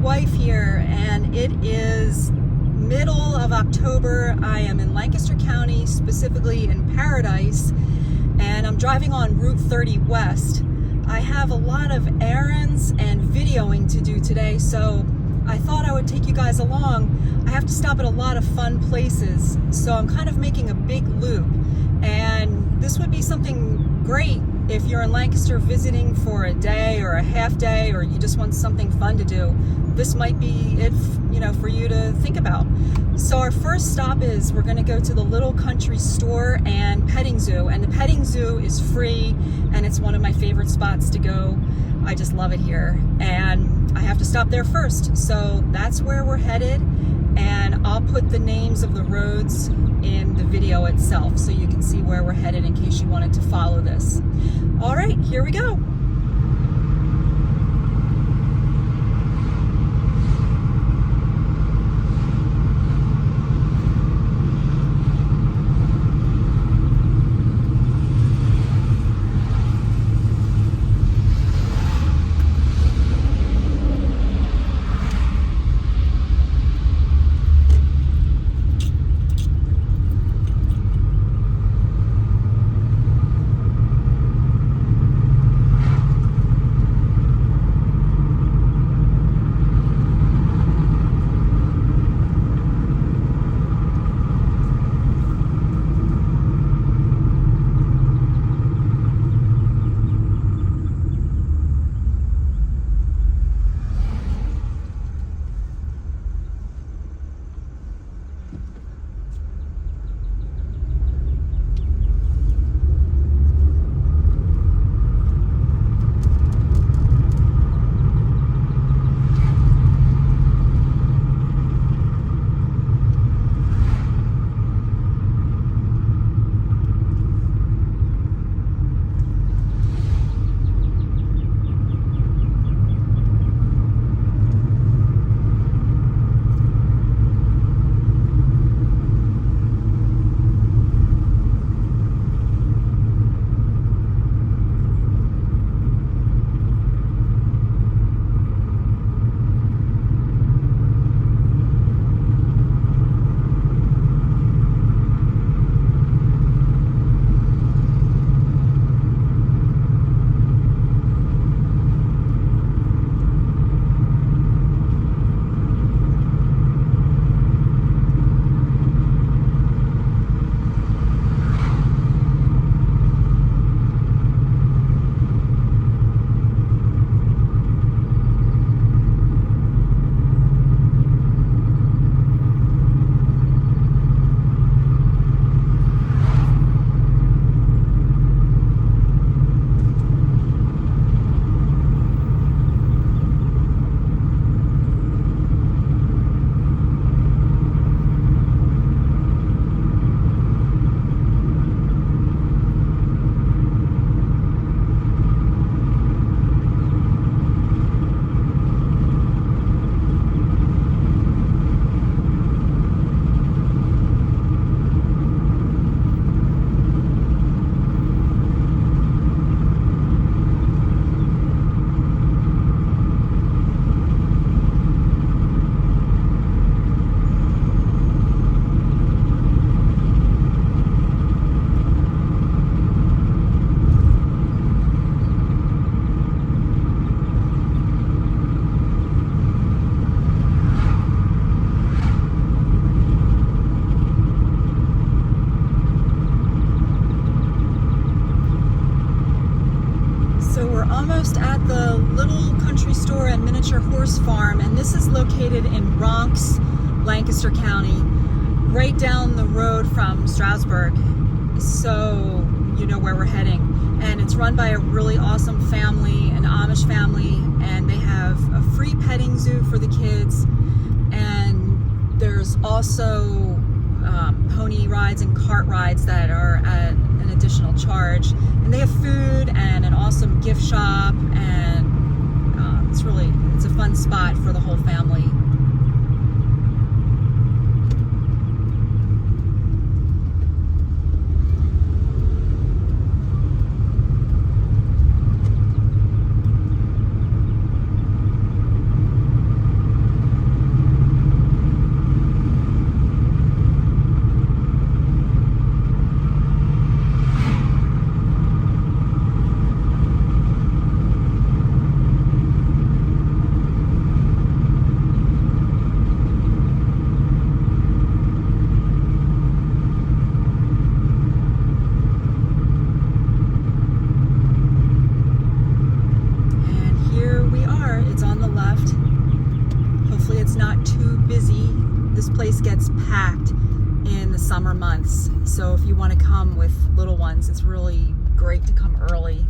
wife here, and it is middle of October. I am in Lancaster County, specifically in Paradise, and I'm driving on Route 30 West. I have a lot of errands and videoing to do today, so I thought I would take you guys along. I have to stop at a lot of fun places, so I'm kind of making a big loop, and this would be something great if you're in Lancaster visiting for a day or a half day, or you just want something fun to do. This might be it, for you to think about. So our first stop is we're going to go to the little country store and petting zoo, and the petting zoo is free, and it's one of my favorite spots to go. I just love it here, and I have to stop there first. So that's where we're headed, and I'll put the names of the roads in the video itself so you can see where we're headed in case you wanted to follow this. All right, here we go. Almost at the little country store and miniature horse farm, and this is located in Ronks, Lancaster County, right down the road from Strasburg, so you know where we're heading. And it's run by a really awesome family, an Amish family, and they have a free petting zoo for the kids, and there's also pony rides and cart rides that are at an additional charge, and they have food and an awesome gift shop, and it's a fun spot for the whole family. So if you want to come with little ones, it's really great to come early.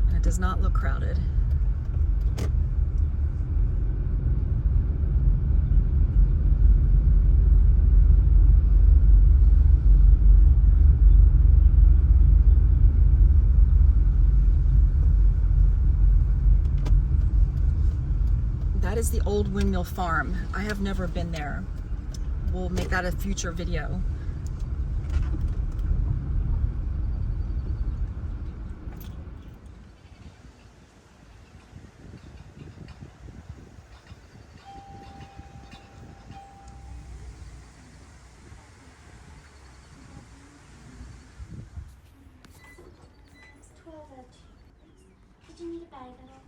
And it does not look crowded. That is the old windmill farm. I have never been there. We'll make that a future video. Did you need a bag at all?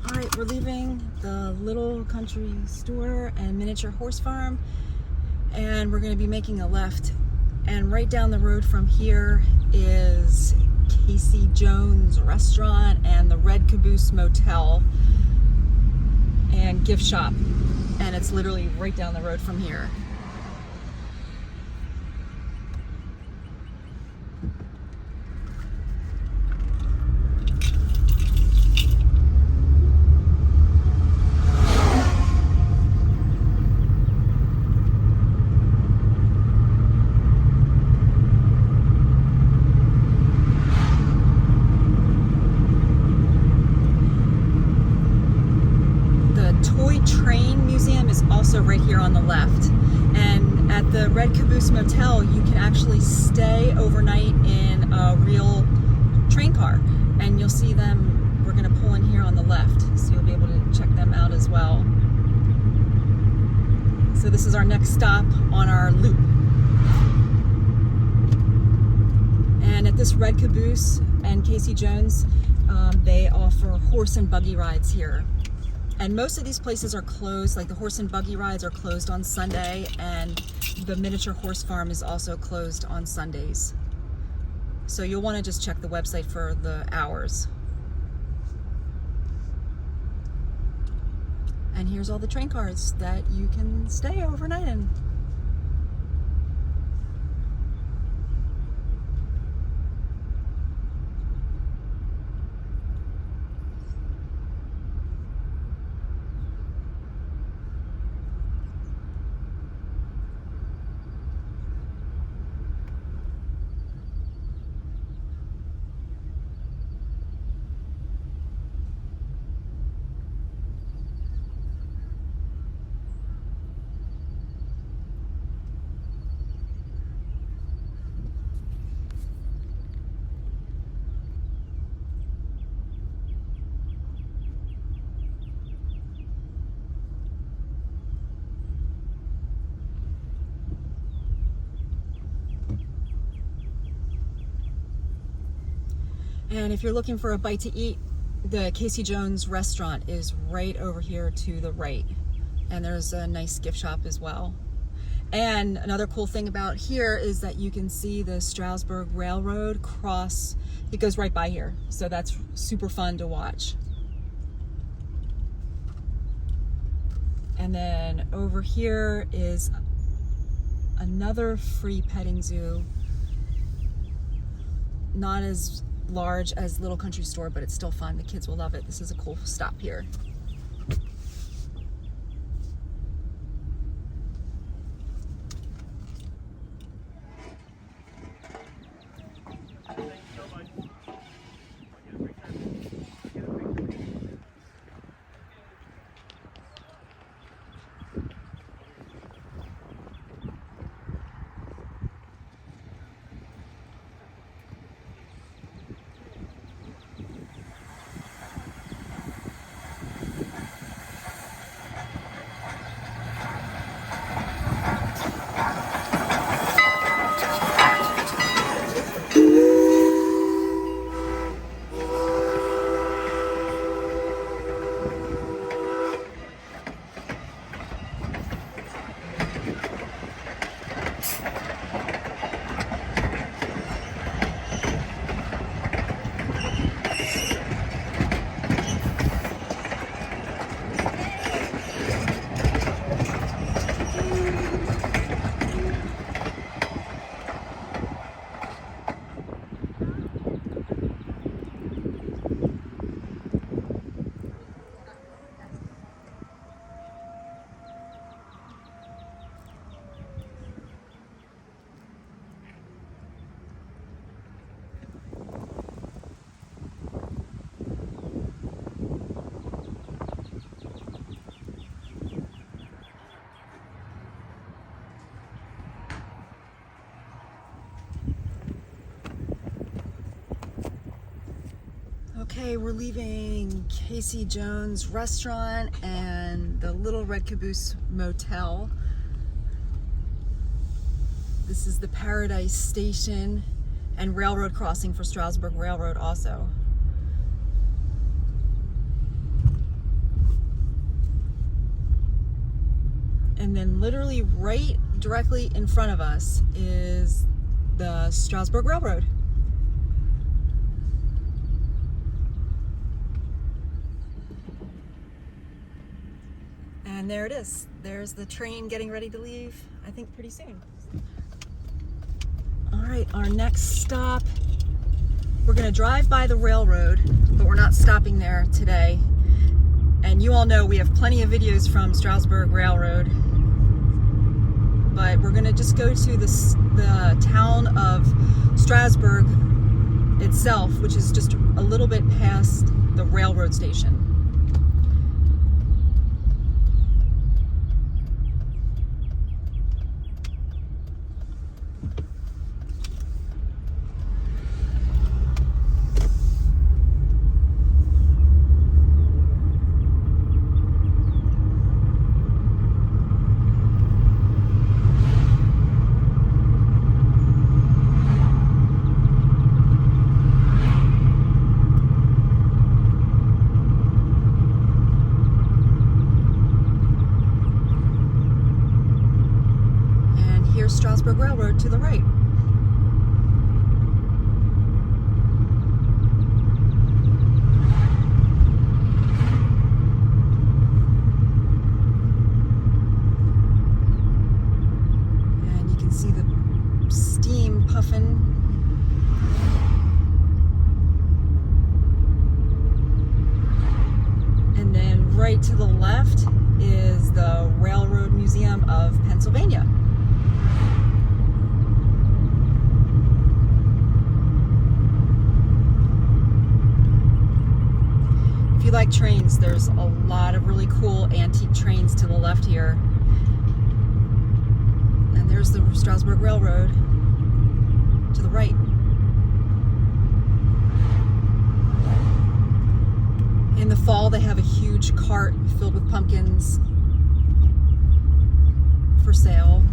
All right, we're leaving the little country store and miniature horse farm, and we're going to be making a left. And right down the road from here is Casey Jones Restaurant and the Red Caboose Motel and gift shop, and it's literally right down the road from here. Also right here on the left, and at the Red Caboose Motel you can actually stay overnight in a real train car, and you'll see them. We're going to pull in here on the left, so you'll be able to check them out as well. So this is our next stop on our loop, and at this Red Caboose and Casey Jones, they offer horse and buggy rides here. And most of these places are closed, like the horse and buggy rides are closed on Sunday, and the miniature horse farm is also closed on Sundays. So you'll want to just check the website for the hours. And here's all the train cars that you can stay overnight in. And if you're looking for a bite to eat, the Casey Jones restaurant is right over here to the right. And there's a nice gift shop as well. And another cool thing about here is that you can see the Strasburg Railroad cross. It goes right by here. So that's super fun to watch. And then over here is another free petting zoo. Not as large as Little Country Store, but it's still fun. The kids will love it. This is a cool stop here. Okay, we're leaving Casey Jones Restaurant and the Little Red Caboose Motel. This is the Paradise Station and railroad crossing for Strasburg Railroad also. And then literally right directly in front of us is the Strasburg Railroad. And there it is. There's the train getting ready to leave, I think pretty soon. All right, our next stop, we're gonna drive by the railroad, but we're not stopping there today. And you all know we have plenty of videos from Strasburg Railroad, but we're gonna just go to the town of Strasburg itself, which is just a little bit past the railroad station. Strasburg Railroad to the right. And you can see the steam puffing. And then right to the left is the Railroad Museum of Pennsylvania. If you like trains, there's a lot of really cool antique trains to the left here. And there's the Strasburg Railroad to the right. In the fall, they have a huge cart filled with pumpkins for sale.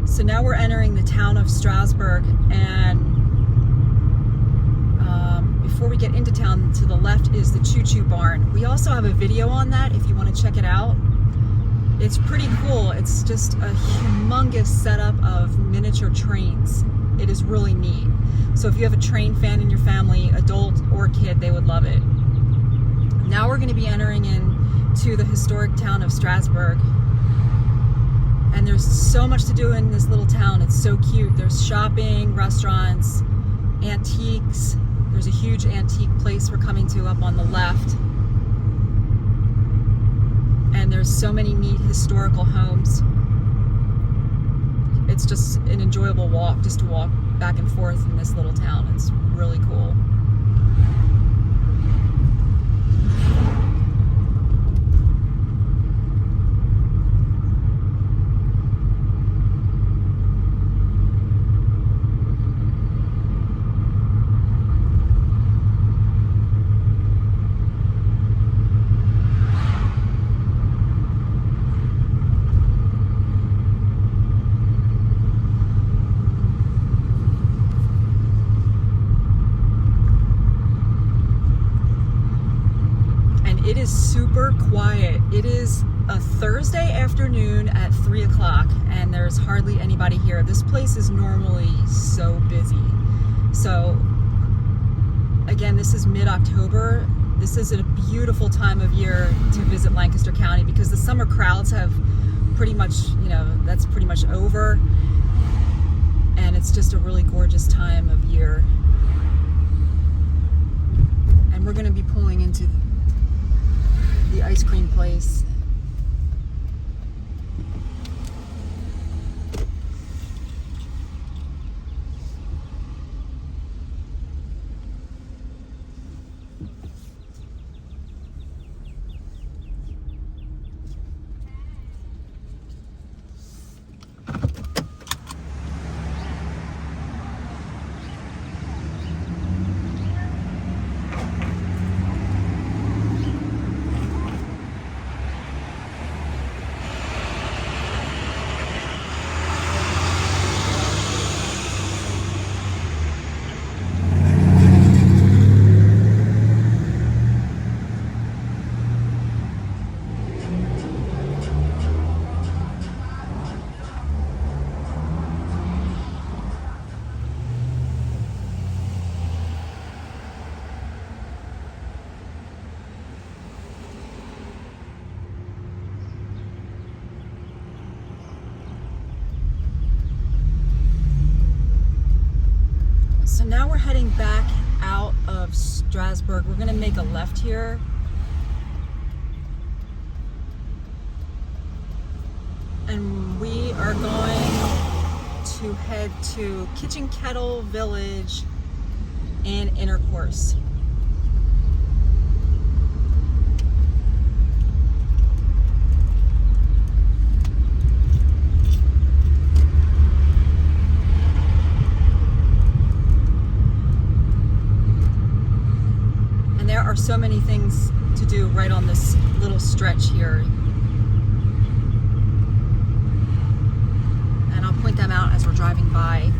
So now we're entering the town of Strasburg, and before we get into town, to the left is the Choo-Choo Barn. We also have a video on that if you want to check it out. It's pretty cool. It's just a humongous setup of miniature trains. It is really neat. So if you have a train fan in your family, adult or kid, they would love it. Now we're going to be entering into the historic town of Strasburg. And there's so much to do in this little town. It's so cute. There's shopping, restaurants, antiques. There's a huge antique place we're coming to up on the left. And there's so many neat historical homes. It's just an enjoyable walk, just to walk back and forth in this little town. It's really cool. It is super quiet. It is a Thursday afternoon at 3 o'clock and there's hardly anybody here. This place is normally so busy. So again, this is mid-October. This is a beautiful time of year to visit Lancaster County because the summer crowds have pretty much, that's pretty much over. And it's just a really gorgeous time of year. And we're going to be pulling into the ice cream place. now we're heading back out of Strasburg. We're gonna make a left here. And we are going to head to Kitchen Kettle Village in Intercourse. And there are so many things to do right on this little stretch here. And I'll point them out as we're driving by.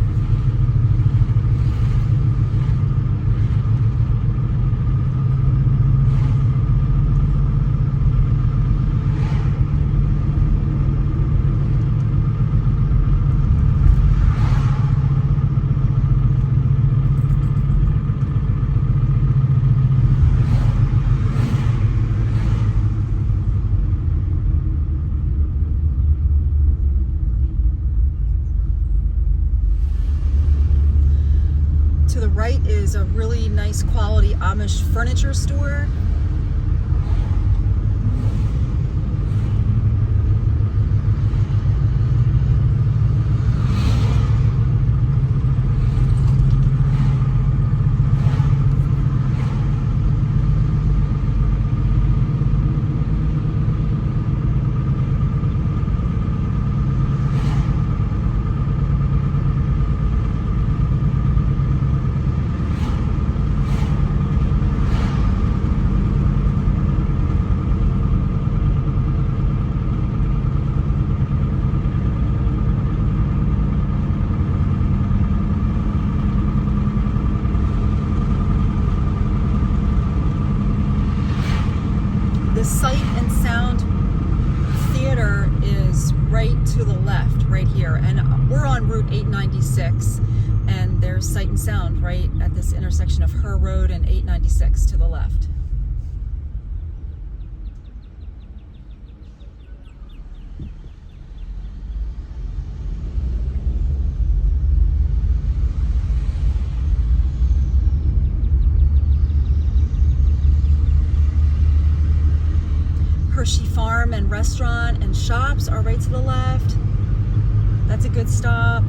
To the right is a really nice quality Amish furniture store. The Sight and Sound Theater is right to the left, right here. And we're on Route 896, and there's Sight and Sound right at this intersection of Her Road and 896 to the left. Hershey Farm and Restaurant and Shops are right to the left. That's a good stop.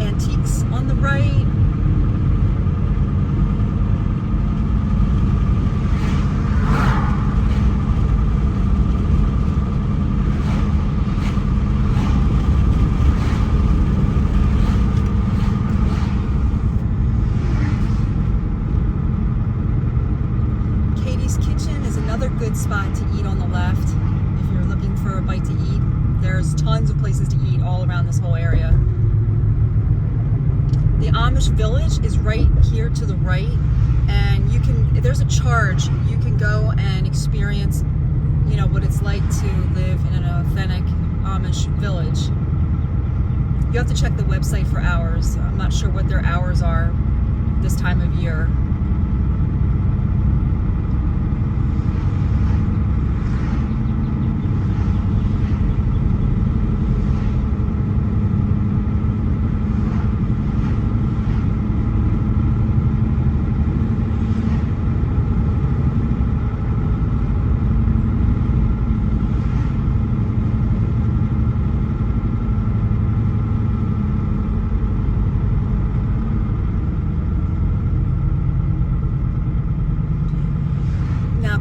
Antiques on the right. Kitchen is another good spot to eat on the left. If you're looking for a bite to eat, there's tons of places to eat all around this whole area. The Amish Village is right here to the right, and there's a charge. You can go and experience, what it's like to live in an authentic Amish village. You have to check the website for hours. I'm not sure what their hours are this time of year.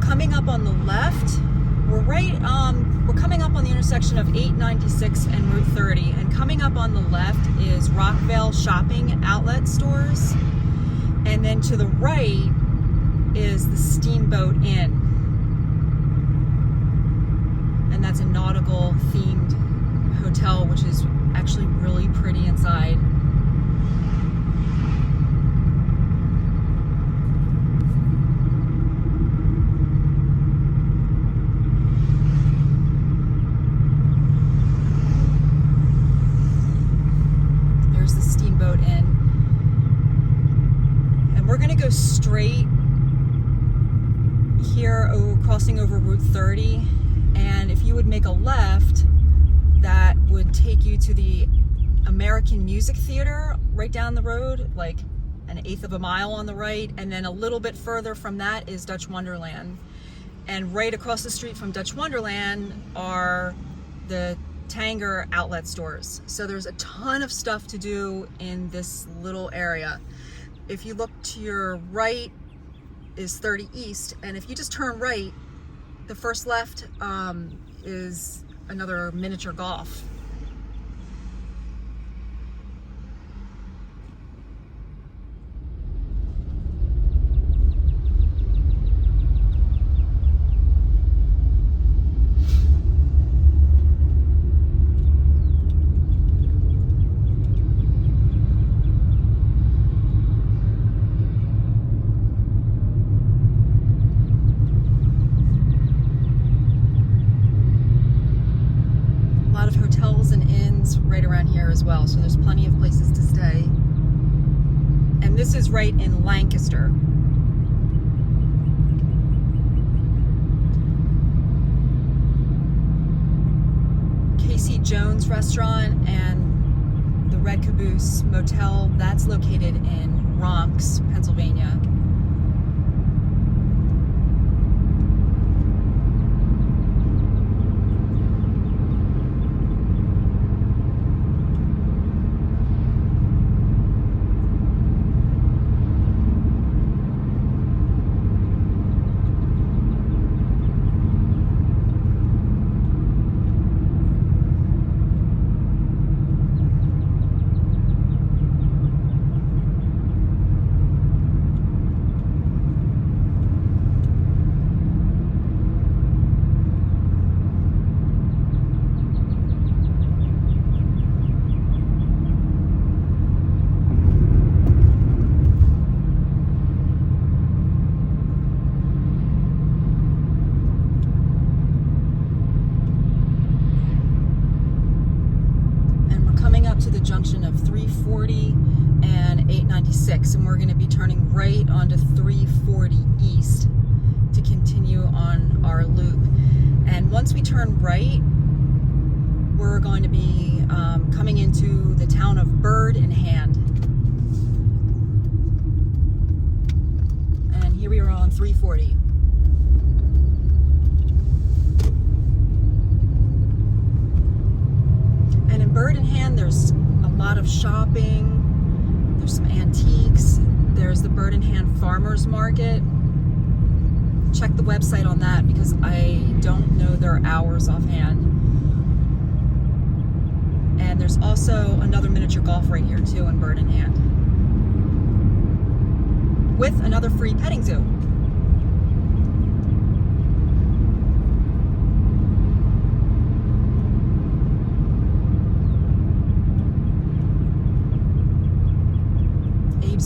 Coming up on the left, we're coming up on the intersection of 896 and Route 30, and coming up on the left is Rockvale Shopping Outlet Stores, and then to the right is the Steamboat Inn, and that's a nautical themed hotel, which is actually really pretty inside. There's the Steamboat Inn. right here, crossing over Route 30, and if you would make a left, that would take you to the American Music Theater right down the road, like an eighth of a mile on the right, and then a little bit further from that is Dutch Wonderland. And right across the street from Dutch Wonderland are the Tanger outlet stores. So there's a ton of stuff to do in this little area. If you look to your right is 30 East, and if you just turn right, the first left is another miniature golf. Right around here as well, so there's plenty of places to stay. And this is right in Lancaster. Casey Jones Restaurant and the Red Caboose Motel, that's located in Ronks, Pennsylvania. To the junction of 340 and 896, and we're going to be turning right onto 340 East to continue on our loop. And once we turn right, we're going to be coming into the town of Bird in Hand. And here we are on 340. And in Bird in Hand, there's a lot of shopping, there's some antiques, there's the Bird in Hand Farmers Market. Check the website on that because I don't know their hours offhand. And there's also another miniature golf right here too in Bird in Hand, with another free petting zoo.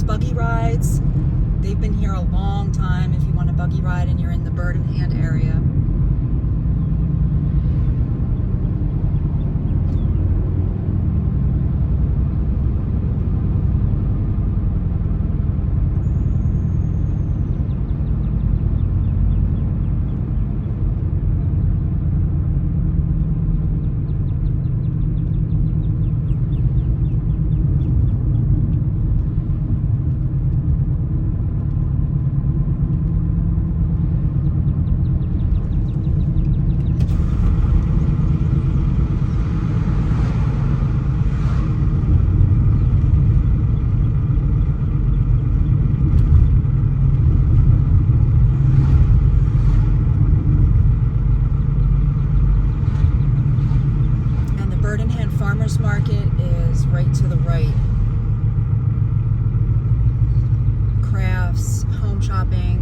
Buggy rides, they've been here a long time if you want a buggy ride and you're in the Bird in Hand area. Farmers Market is right to the right. Crafts, home shopping.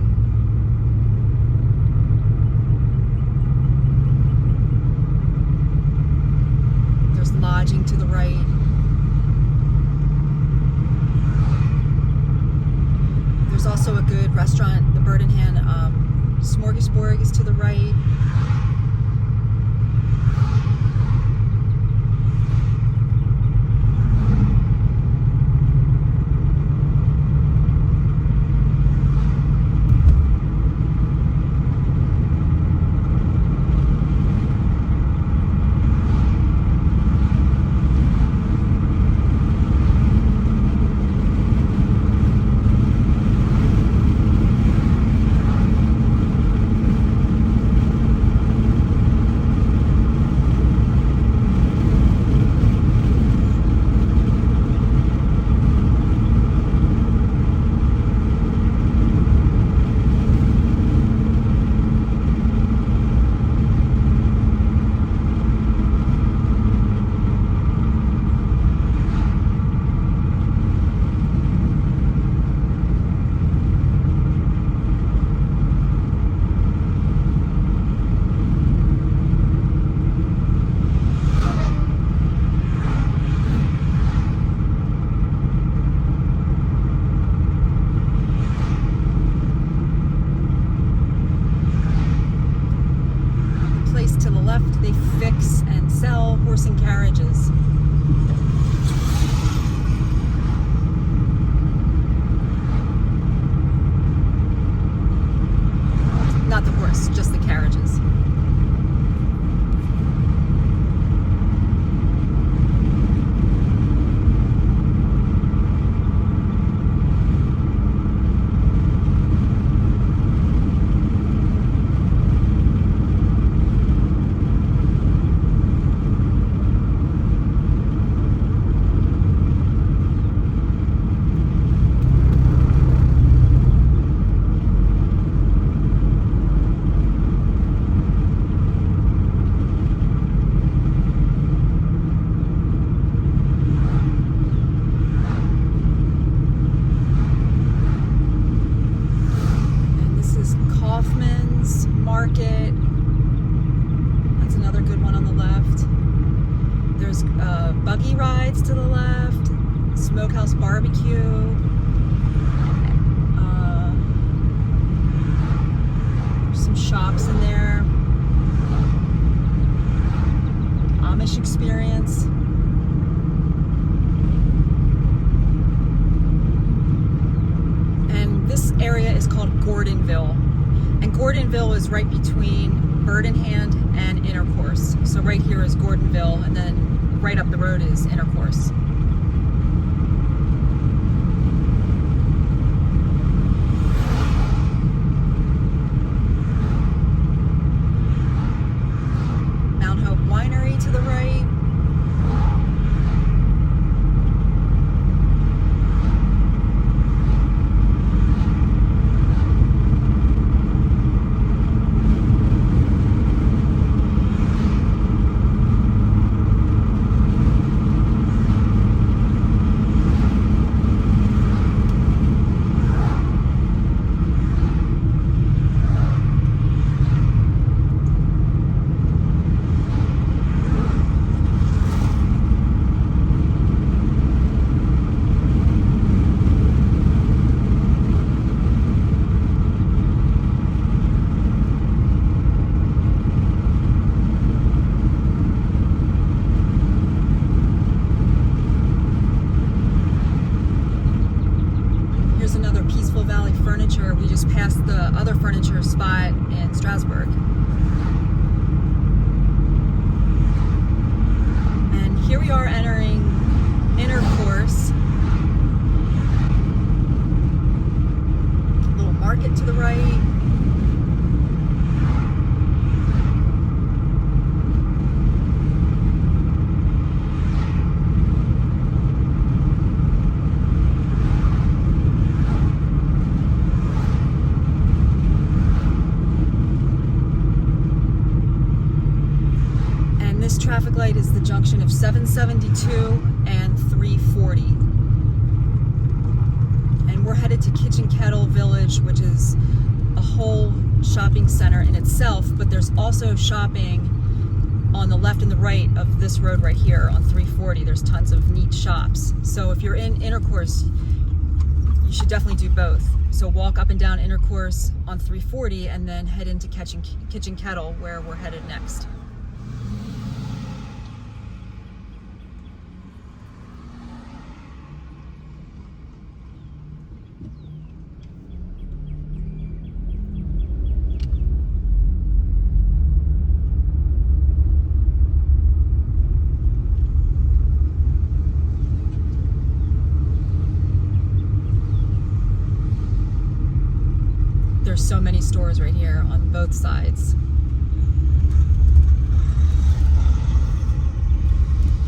There's lodging to the right. There's also a good restaurant, the Bird in Hand Smorgasburg is to the right. horse and carriages. Not the horse, just the carriages. Market. That's another good one on the left. There's buggy rides to the left, Smokehouse Barbecue. There's some shops in there. Amish Experience. And this area is called Gordonville. And Gordonville is right between Bird in Hand and Intercourse. So right here is Gordonville, and then right up the road is Intercourse. Mount Hope Winery to the right. We just passed the other furniture spot in Strasburg. And here we are entering Intercourse. Little market to the right. This traffic light is the junction of 772 and 340. And we're headed to Kitchen Kettle Village, which is a whole shopping center in itself, but there's also shopping on the left and the right of this road right here on 340. There's tons of neat shops. So if you're in Intercourse, you should definitely do both. So walk up and down Intercourse on 340 and then head into Kitchen Kettle, where we're headed next. There's so many stores right here on both sides.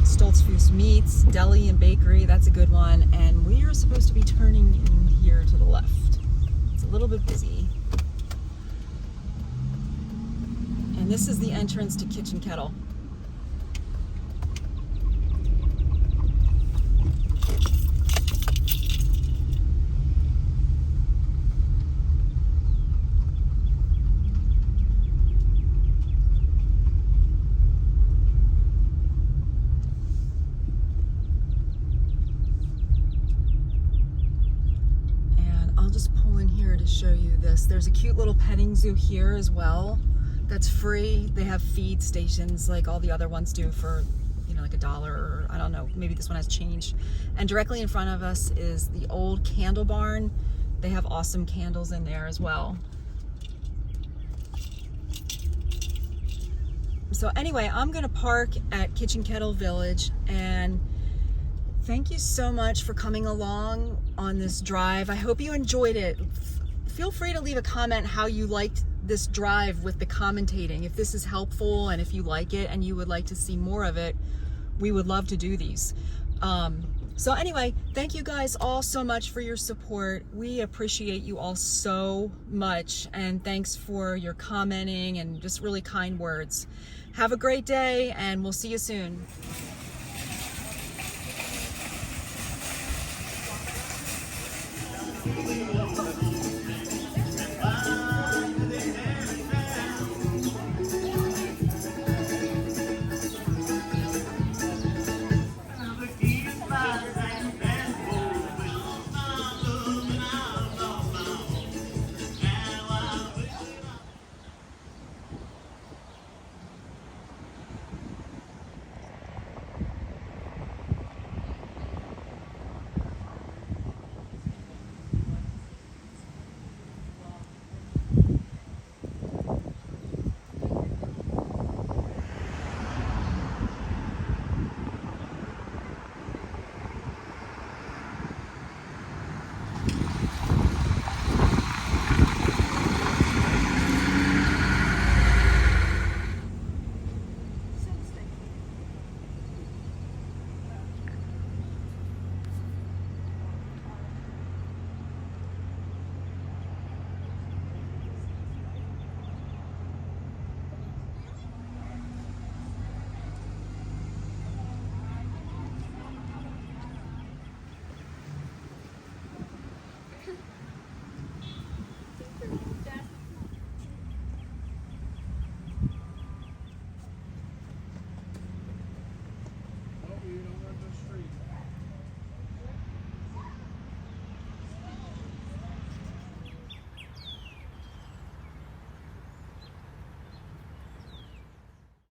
Stoltzfus Meats, Deli and Bakery, that's a good one. And we are supposed to be turning in here to the left. It's a little bit busy. And this is the entrance to Kitchen Kettle. To show you this. There's a cute little petting zoo here as well that's free. They have feed stations like all the other ones do for like $1, or I don't know, maybe this one has changed. And directly in front of us is the old candle barn. They have awesome candles in there as well. So anyway, I'm gonna park at Kitchen Kettle Village, and thank you so much for coming along on this drive. I hope you enjoyed it. Feel free to leave a comment how you liked this drive with the commentating. If this is helpful and if you like it and you would like to see more of it, we would love to do these. So anyway, thank you guys all so much for your support. We appreciate you all so much, and thanks for your commenting and just really kind words. Have a great day, and we'll see you soon.